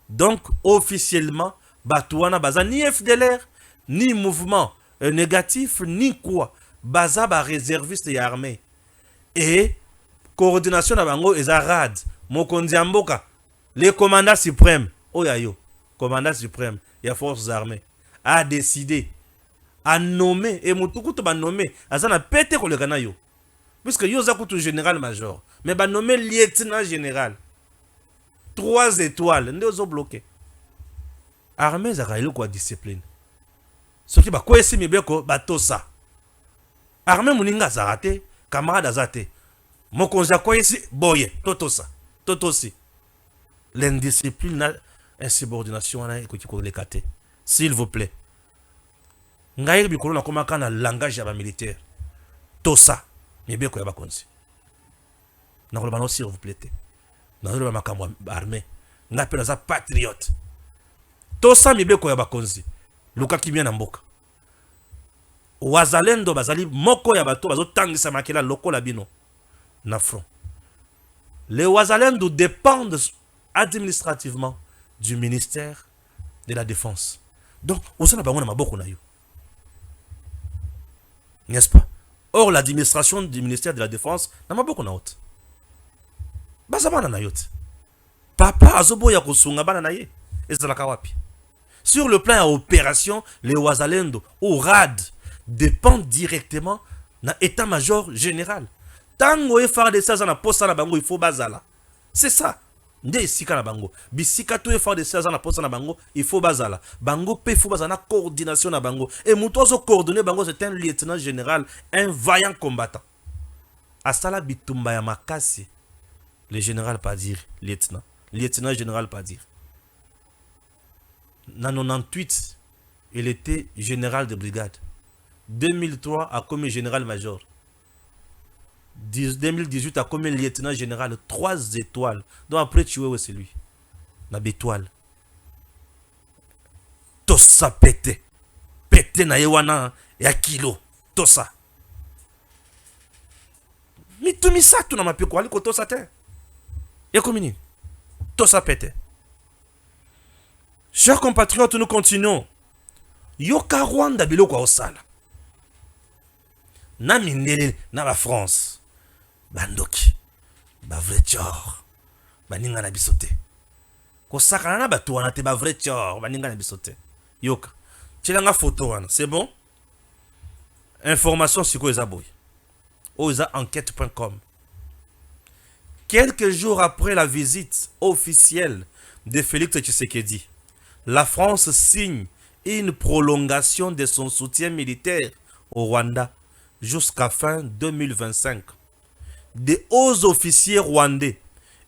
Donc, officiellement, Batouana baza ni FDLR, ni mouvement négatif, ni quoi. Baza ba réserviste et armée. Et coordination na bango et rad. Mokondi Amboka, le commandant suprême, Oyayo, commandant suprême, il y a forces armées, a décidé à nommer, et Moutoukou va nommer, à ça n'a pété qu'on le gana yo. Puisque yo zakutu général major, mais va nommer lieutenant général. 3 étoiles, nous ont bloqué. Armée zakaïlo quoi discipline. Ce qui va quoi ici mi beko bato ça. Armée muninga zarate, camarade azate. Mokonza quoi ici boye, toto ça, toto si. L'indiscipline, l'insubordination, on a écouté les caté. S'il vous plaît. Ngaïr bikolo na komaka na langage ya militaire. Tosa, mibeko ya bakonzi. Na kolba no s'il vous plaît. Na kolba makamwa armée. Na pela za patriote. Tosa mibeko ya bakonzi. Luka kimia na mboka. Wazalendo bazali moko ya bato bazo tangisa makela lokola bino na front. Les Wazalendo dépendent administrativement du ministère de la Défense. Donc, on s'en a pas maboko na yo. N'est-ce pas? Or, l'administration du ministère de la Défense n'a pas beaucoup de notes. Bazabana na yote. Papa azobo ya kusunga bana na ye. Ezalaka wapi. Sur le plan opération, les Wazalendo au RAD dépendent directement de l'état-major général. Tango e faire de ça na posta na bango il faut bazala. C'est ça. Nde sika na bango. Bisika to e faire de ça na posta na bango il faut bazala. Bango pe faut bazana coordination na bango. Et mutozo coordonner bango c'est un lieutenant général, un vaillant combattant. Asala bitumba ya makasi. Le général pas dire lieutenant. Lieutenant général pas dire. En 98, il était général de brigade. 2003 a commis général-major. 2018 a commis lieutenant général. 3 étoiles. Donc après tu vois c'est lui. Na bétoile. Tosa pété. Pété na yewana ya kilo. Tosa. Mitumi sa tu na mapeko aliko tosa te. Ya komini. Tosa pété. Chers compatriotes, nous continuons. Yoka Rwanda biloko osala. Na mindele na la France. Bandoki. Ba vrai tchor. Baninga na bisote. Kosaka na batu wana te ba vrai tchor. Baninga na bisote. Yoka. Tchelanga photo wana. C'est bon? Information sur quoi ezaboy. Oza enquête.com. Quelques jours après la visite officielle de Félix Tshisekedi, la France signe une prolongation de son soutien militaire au Rwanda jusqu'à fin 2025. Des hauts officiers rwandais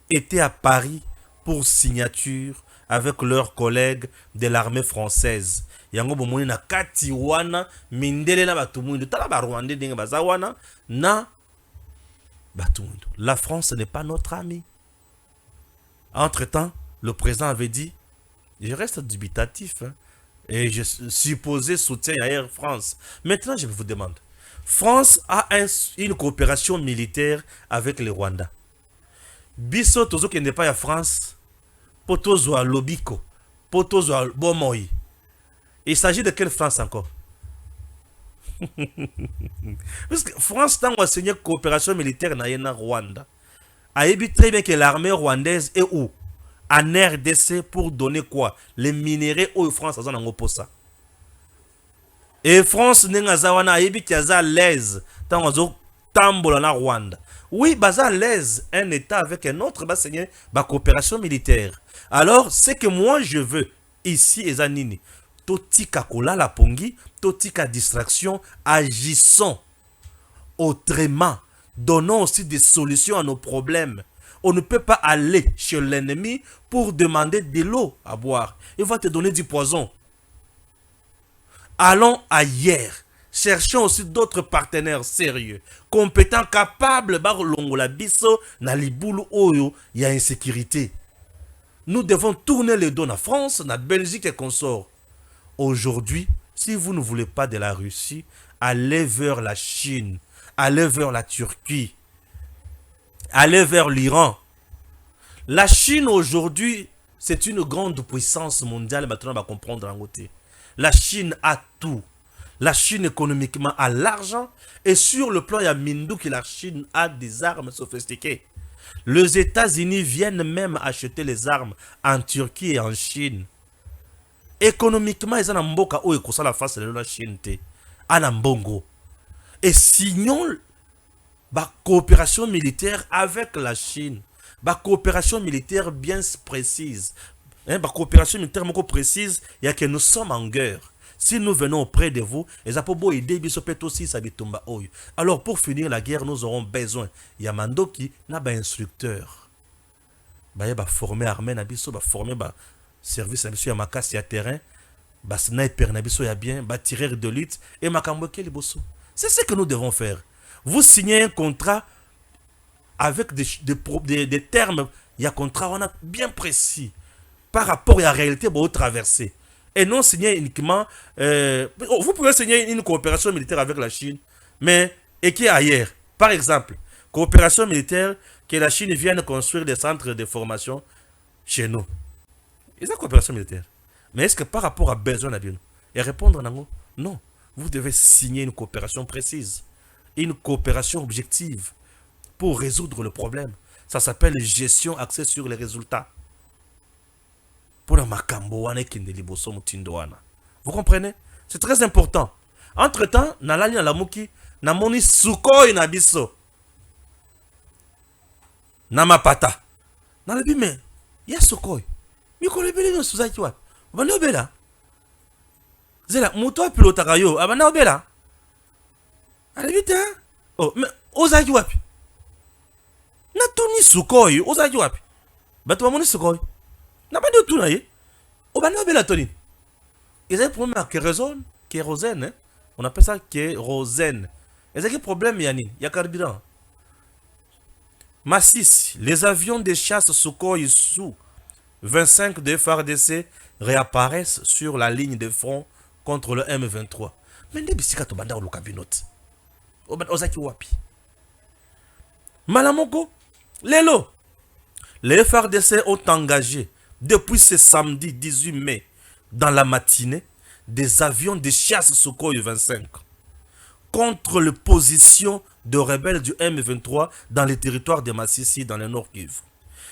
étaient à Paris pour signature avec leurs collègues de l'armée française. Yango bomoni na kati wana mindele na batumundo tala ba rwandais dinga bazawana na batumundo. La France n'est pas notre ami. Entre-temps, le président avait dit je reste dubitatif hein, et je supposais soutien à Air France. Maintenant, je vous demande, France a une coopération militaire avec le Rwanda. Biso tozo qui n'est pas à France, potozo à Lobiko, potozo à Bomoi. Il s'agit de quelle France encore? Parce que France n'a pas signé coopération militaire na Rwanda. A évi très bien que l'armée rwandaise est où? en RDC pour donner quoi? Les minéraux au France azana ngoposa. Et France nengazawana yebi kiaza l'aise tango tambola na Rwanda. Oui, baza l'aise un état avec un autre ba signer ba coopération militaire. Alors, ce que moi je veux ici ezanini totika kola la pongi, totika distraction, agissons autrement, donnons aussi des solutions à nos problèmes. On ne peut pas aller chez l'ennemi pour demander de l'eau à boire. Il va te donner du poison. Allons ailleurs. Cherchons aussi d'autres partenaires sérieux, compétents, capables de la biso na libulu oyo il y a insécurité. Nous devons tourner le dos à France, à Belgique et consorts. Aujourd'hui, si vous ne voulez pas de la Russie, allez vers la Chine, allez vers la Turquie, allez vers l'Iran. La Chine aujourd'hui, c'est une grande puissance mondiale. Maintenant, on va comprendre en côté. La Chine a tout. La Chine économiquement a l'argent. Et sur le plan, il y a Mindou que la Chine a des armes sophistiquées. Les États-Unis viennent même acheter les armes en Turquie et en Chine. Économiquement, ils ont un mboka où ils la face de la Chine. Anambongo. Et signons la coopération militaire avec la Chine. La coopération militaire bien précise. La coopération militaire précise, il y a que nous sommes en guerre. Si nous venons auprès de vous, alors pour finir la guerre, nous aurons besoin. Il y a Mandoki, il y a un instructeur. Il y a formé armée, il y a formé service, il y a makasi à terrain, il y a sniper, il y a bien, il y a tireur de lutte, et c'est ce que nous devons faire. Vous signez un contrat avec des termes, il y a un contrat on a bien précis par rapport à la réalité que vous traversez. Et non signer uniquement... vous pouvez signer une coopération militaire avec la Chine, mais et qui est ailleurs. Par exemple, coopération militaire, que la Chine vienne construire des centres de formation chez nous. C'est une coopération militaire. Mais est-ce que par rapport à besoin de nous et répondre non. Vous devez signer une coopération précise, une coopération objective pour résoudre le problème. Ça s'appelle gestion axée sur les résultats. Vous comprenez? C'est très important. Entre-temps, nalani na lamuki, namoni sukoi na biso. Namapata. Nalabi me, ya sukoi. Mikolo beli no suzaki wa. Bana obela. Zela muto pilota kayo, abana obela. Alibita. Oh, mais ozaki wapi? Na tuni sukoi, ozaki wapi? Bato bamoni sukoi. Na pas de tout naïe. Au banal de la tonine. Ils ont un problème avec kérosène, hein? On appelle ça kérosène. Ils ont un problème, Yanni. Il y a carburant. Massis, les avions de chasse Sukhoi Su-25 de FARDC réapparaissent sur la ligne de front contre le M23. Mais les bicyclettes au bandar au cabinot. Ozaki wapi. Malamoko, Lelo. Les FARDC ont engagé depuis ce samedi 18 mai, dans la matinée, des avions de chasse Sukhoi 25 contre les positions de rebelles du M23 dans les territoires de Massissi, dans le Nord Kivu.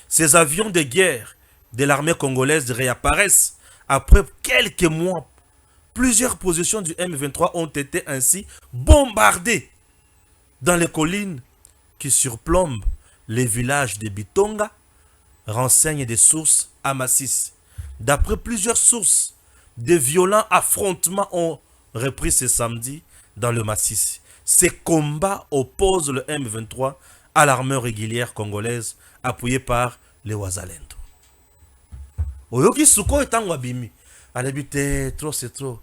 Ces avions de guerre de l'armée congolaise réapparaissent après quelques mois. Plusieurs positions du M23 ont été ainsi bombardées dans les collines qui surplombent les villages de Bitonga, renseignent des sources à Massis. D'après plusieurs sources, de violents affrontements ont repris ce samedi dans le Massis. Ces combats opposent le M23 à l'armée régulière congolaise appuyée par les Wazalendo. Oyoki Sukhoi tango abimi. Alebite trop c'est trop.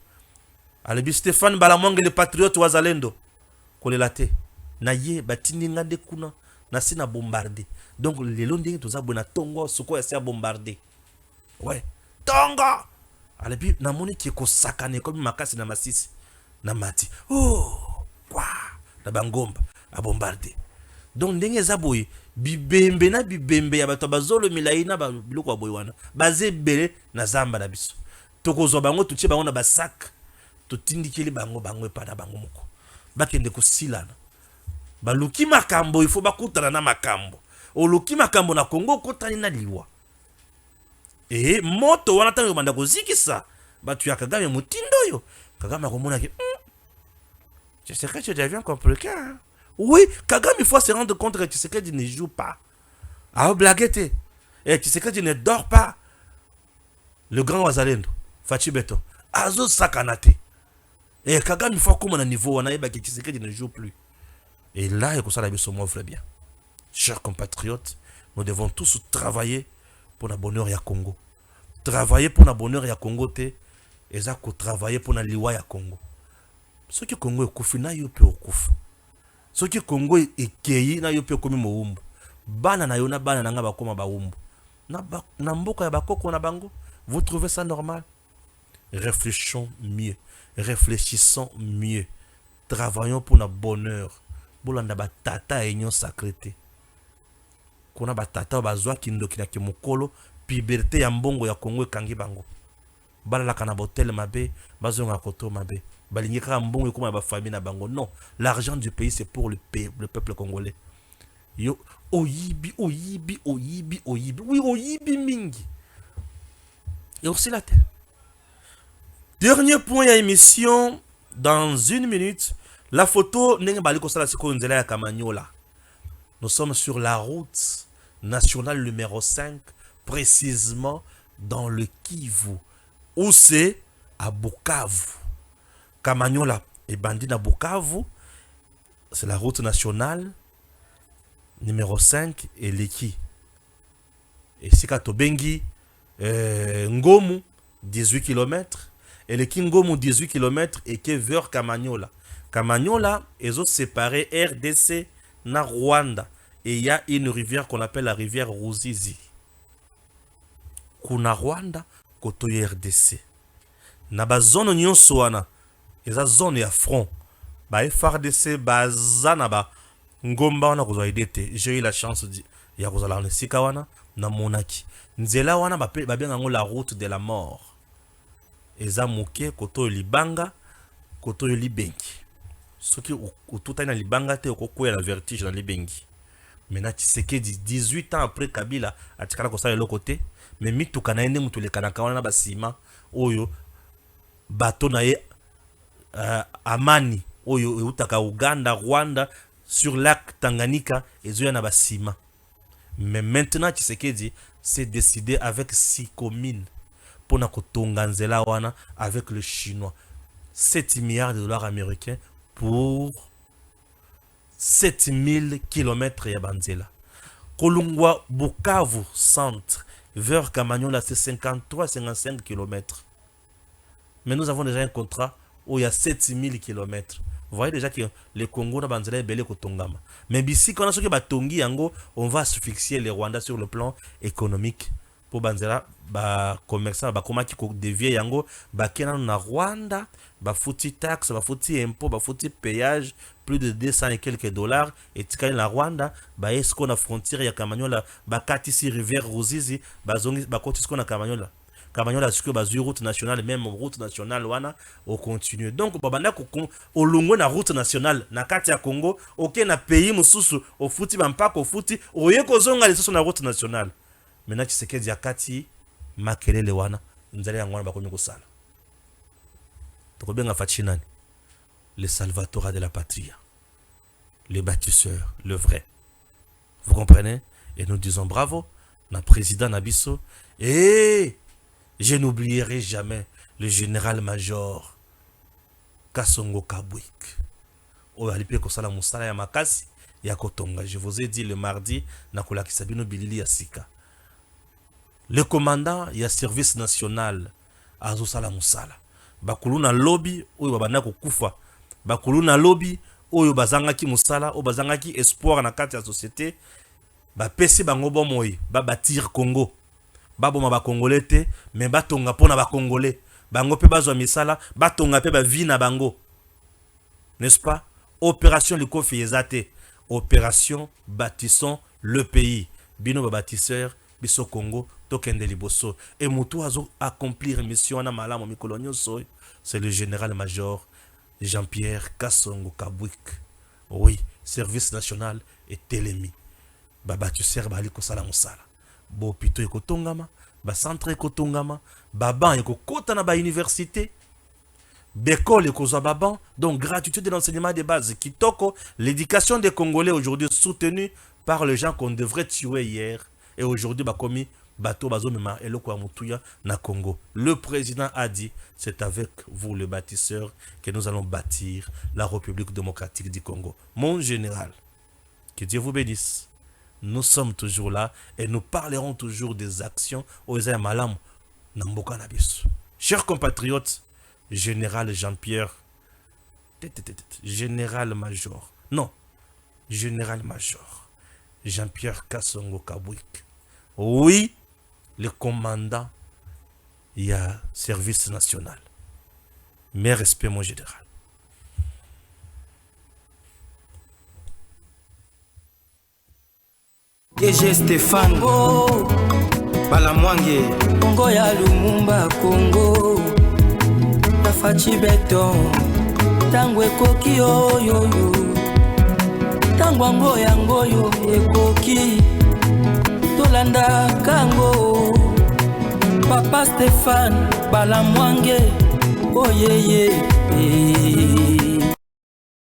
Alebi Stéphane Balamonge le patriote Wazalendo. Kolelate. Naye batini ngande kuna. Nasi na bombardé. Donc les londins tout ça bona tongo Sukhoi essaie bombardé. Ouais. Tongo. Alebi namoni ki ko sakane comme makasi na Masisi. Na mati. Oh. Quoi. Na bangomba a bombardé. Donc ndenge zaboyi bibembe na bibembe ya bato bazolo milai na biloko ya boyi wana. Baze bele na zamba na biso. Tokozwa bango tutie bango na basak. Totindikeli bango pa na bango moko. Bakende ko silana. Baluki makambo il faut bakutana na makambo. Oluki makambo na Congo kotani na liwa. Et moto wana tango banda kozikisa batu ya Kagame mutindo yo Kagame akomona ke je sais que tu deviens compliqué hein? Oui, Kagame il faut se rendre compte que Tshisekedi ne joue pas. Ah blaguette. Et Tshisekedi ne dort pas. Le grand Wazalendo Fachi Beton Azo Sakanate. Et Kagame il faut comme un niveau on a que Tshisekedi ne joue plus. Et là il faut ça la biso moi bien. Chers compatriotes, nous devons tous travailler pour le bonheur ya Congo. Travailler pour le bonheur ya Congo te et ça travailler pour la liwa ya Congo. Ce qui Congo est kufi na yo pe okufu. Ce qui Congo est keyi na yo pe komi moumbu. Bana na yo na bana na nga bakoma ba umbu. Na mboka ya bakoko na bango. Vous trouvez ça normal? Réfléchissons mieux. Réfléchissons mieux. Travaillons pour le bonheur. Bolanda ba tata et nyon sacré. Kona ba tata bazwa kindoki na kimokolo puberté ya mbongo ya Congo ekangi bango. Bala la kana botel mabe, bazonga koto mabe. Balingi kaka mbongo ekoma ba famille na bango. Non, l'argent du pays c'est pour le peuple congolais. Yo oyibi. Oui, oyibi mingi. Et aussi la terre. Dernier point à émission dans 1 minute. La photo n'est pas la Kamanyola. Nous sommes sur la route nationale numéro 5, précisément dans le Kivu. Où c'est? À Bukavu. Kamanyola et bandit à Bukavu. C'est la route nationale numéro 5 et Leki. Et si Katobengi, Ngomu, 18 km. Et le Kingomu, 18 km et qui vers Kamanyola. Kamanyola, ils ont séparé RDC na Rwanda. Et il y a une rivière qu'on appelle la rivière Ruzizi. Kuna Rwanda, koto RDC. Na ba zone nyonso wana, eza zone ya front. Ba FRDC bazana ba ngomba wana kozwa idete. J'ai eu la chance de ya kozala na sika wana na monaki. Nzela wana ba benga ngo la route de la mort. Eza moke koto libanga, koto libengi. Ce qui au tout na libanga te okoko ya la vertige dans libengi. Maintenant Tshisekedi 18 ans après Kabila atikala ko sala le côté mais mituka na ende mutu le kanaka wana ba sima oyo bato na ye amani oyo eutaka Uganda Rwanda sur lac Tanganyika ezoya na ba sima. Mais maintenant Tshisekedi s'est décidé avec 6 communes pour na kotonga nzela wana avec le chinois 7 milliards de dollars américains pour 7000 km ya banzela. Kolungwa Bukavu centre vers Kamanyola c'est 53-55 km. Mais nous avons déjà un contrat où il y a 7000 km. Vous voyez déjà que le Congo na banzela est belé kotongama. Mais ici quand on a ce que batongi yango, on va asphyxier les Rwandais sur le plan économique. Pour banzela ba commerçant ba komaki ko dévier yango ba kena na Rwanda ba fouti taxe ba fouti impôt ba fouti péage plus de 200 et quelques dollars et tikali na Rwanda ba esko na frontière ya Kamanyola ba katisi rivière Ruzizi ba zongi ba kotisko na Kamanyola ce que ba route nationale même route nationale wana au continue donc ba banda ko au longo na route nationale na kati ya Congo OK na pays mususu au fouti ba mpaka au fouti oye ko zonga les na route nationale. Maintenant Tshisekedi akati makelele wana nzale yango wana bakomi kosala tokobenga fachi nani le salvatore de la patrie, le bâtisseur, le vrai, vous comprenez? Et nous disons bravo na président Nabiso et je n'oublierai jamais le général-major Kasongo Kabwik o alipe kosala musala ya makasi ya kotonga. Je vous ai dit le mardi na kolakisa bino bilili ya sika. Le commandant ya service national azosala musala bakuluna lobby oyo babanda kokufa bakuluna lobby oyo bazangaki musala oyo bazangaki espoir na kati ya société bapesi bango bomoi babatir Congo baboma ba congolais te mais batonga pona ba congolais bango pe bazwa misala batonga pe ba vie na bango, n'est-ce pas? Opération Likofi ezate opération bâtissons le pays bino ba bâtisseur biso Congo tokende liboso et mutu azo accomplir mission na malamu mikolo nyonso c'est le général-major Jean-Pierre Kasongo Kabwik. Oui, service national et télémi baba tu sers bali ko sala musala bo pito ekotongama bacentre ekotongama, baban ekokota na bauniversité, bécole ekozwa baban, donc gratuité de l'enseignement de base, kitoko, l'éducation des Congolais aujourd'hui soutenue par les gens qu'on devrait tuer hier, et aujourd'hui bakomi bateau bazomema eloko ya mutuya na Congo. Le président a dit, c'est avec vous les bâtisseurs que nous allons bâtir la République démocratique du Congo. Mon général, que Dieu vous bénisse. Nous sommes toujours là et nous parlerons toujours des actions aux Malam Namboka Nabiso. Chers compatriotes, Général Jean-Pierre, Général-Major, non, Général-Major, Jean-Pierre Kassongo Kabouik. Oui, le commandant, il y a service national. Mes respects, mon général. DG Stéphane Balamwange Congo ya Lumumba Congo Tafachi beton Tangwe koki oyoyo Tangwa ngoyo ekoki Tolanda kango Papa Stéphane Balamwange Oyeye